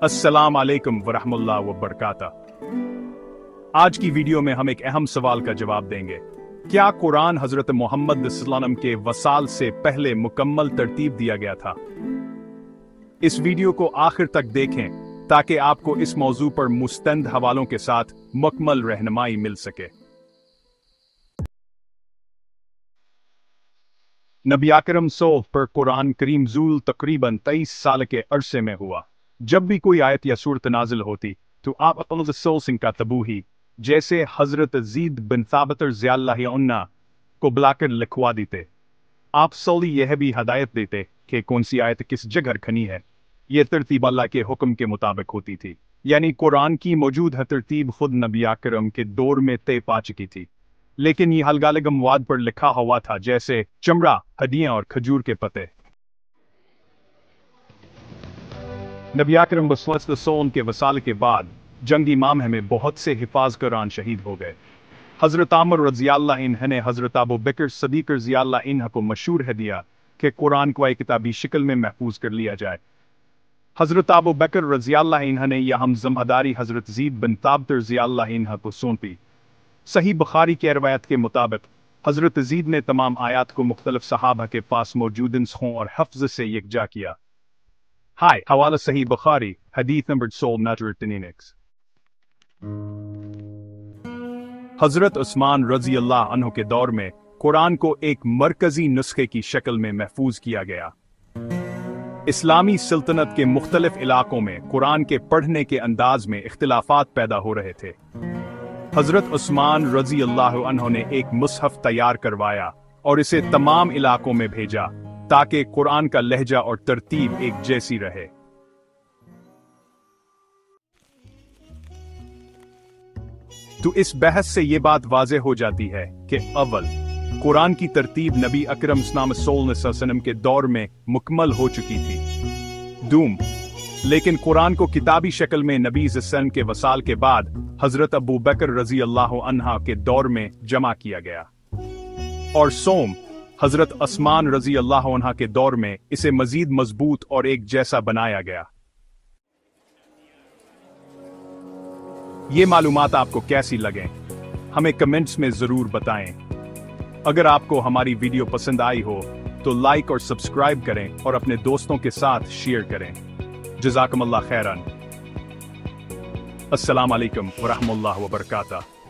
अस्सलाम वालेकुम वरहमतुल्लाहि वबरकातुहू। आज की वीडियो में हम एक अहम सवाल का जवाब देंगे। क्या कुरान हजरत मोहम्मद सल्लल्लाहु अलैहि वसल्लम के वसाल से पहले मुकम्मल तरतीब दिया गया था? इस वीडियो को आखिर तक देखें ताकि आपको इस मौजू पर मुस्तंद हवालों के साथ मुकम्मल रहनुमाई मिल सके। नबी अकरम सल्लल्लाहु पर कुरान करीम ज़ूल तकरीबन 23 साल के अरसे में हुआ। जब भी कोई आयत या सूरत नाजिल होती तो आप अपने सिंह का तबूही जैसे हजरत ज़ीद बिन साबित रज़ियल्लाहु अन्हु को बुलाकर लिखवा देते। आप सल्ली यह भी हदायत देते कि कौन सी आयत किस जगह रखनी है। यह तरतीब अल्लाह के हुक्म के मुताबिक होती थी, यानी कुरान की मौजूद तरतीब खुद नबी अकरम के दौर में तय पा चुकी थी, लेकिन यह अलग-अलग मवाद पर लिखा हुआ था, जैसे चमड़ा, हड्डियां और खजूर के पत्ते। नबी अकरम वसल्लम के वसाल के बाद जंगी मामले में बहुत से हिफाज कुरान शहीद हो गए। हजरत आमर रज़ियल्लाहु अन्हु ने हजरत अबू बकर सदीक रज़ियल्लाहु अन्हु को मशूर है दिया कि कुरान को एक किताबी शक्ल में महफूज कर लिया जाए। हजरत अबू बकर रज़ियल्लाहु अन्हु ने यह जिम्मेदारी हजरत ज़ीद बिन साबित रज़ियल्लाहु अन्हु को सौंपी। सही बुखारी की रवायत के मुताबिक हजरत ज़ीद ने तमाम आयात को मुख्तलिफ सहाबा के पास मौजूद नुस्खों और हफ्ज़ से यकजा किया। हाय हवाला सही बुखारी हदीस नंबर 16 हजरत उस्मान रज़ी अल्लाह अन्हु के दौर में कुरान को एक मरकजी नुस्खे की शक्ल में महफूज किया गया। इस्लामी सल्तनत के मुख्तलिफ इलाकों में कुरान के पढ़ने के अंदाज में इख्तिलाफात पैदा हो रहे थे। हजरत उस्मान रज़ी अल्लाह अन्हु ने एक मुसहफ तैयार करवाया और इसे तमाम इलाकों में भेजा ताकि कुरान का लहजा और तरतीब एक जैसी रहे। तो इस बहस से ये बात वाज़े हो जाती है कि अव्वल कुरान की तरतीब नबी अकरम सल्लल्लाहु अलैहि वसल्लम के दौर में मुकम्मल हो चुकी थी। दूम लेकिन कुरान को किताबी शक्ल में नबी सल्लल्लाहु के वसाल के बाद हजरत अबू बकर रज़ी अल्लाह अन्हु के दौर में जमा किया गया, और सोम हजरत उस्मान रज़ी अल्लाह अन्हु के दौर में इसे मजीद मजबूत और एक जैसा बनाया गया। ये मालूमात आपको कैसी लगे हमें कमेंट्स में जरूर बताएं। अगर आपको हमारी वीडियो पसंद आई हो तो लाइक और सब्सक्राइब करें और अपने दोस्तों के साथ शेयर करें। जज़ाकुमुल्लाह खैरन। अस्सलाम वालेकुम वरहमतुल्लाहि वबरकातुहू।